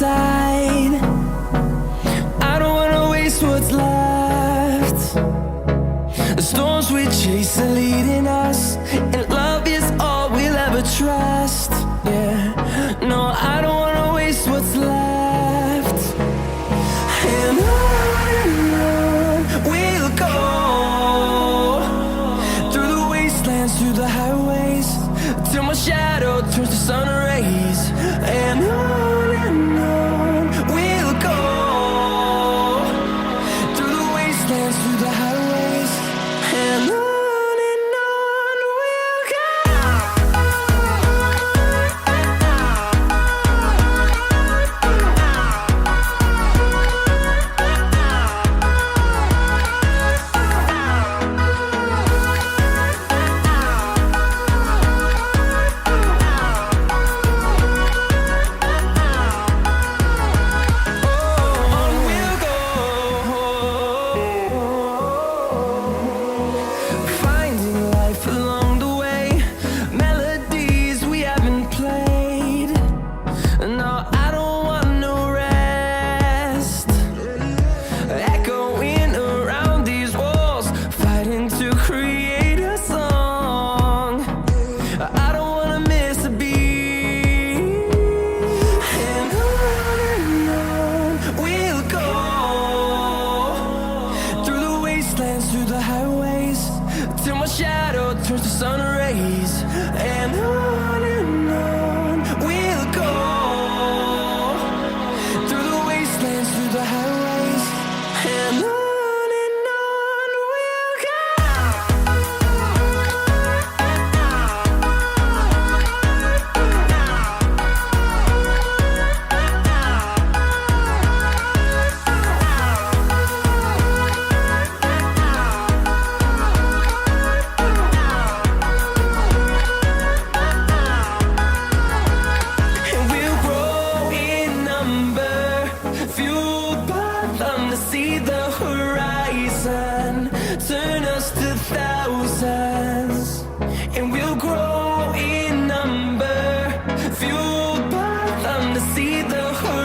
inside. I don't wanna waste what's left. The storms we chase are leading us, and love is all we'll ever trust. Yeah, no, I don't wanna waste what's left. And on we'll go, through the wastelands, through the highways, till my shadow turns to sun rays. And on we'll go, through the wastelands, through the highways, and on we'll go. Through the highways, till my shadow turns to sun rays. And on we'll go, through the wastelands, through the highways, and on we'll go. See the horizon, turn us to thousands, and we'll grow in number, fueled by them to see the horizon.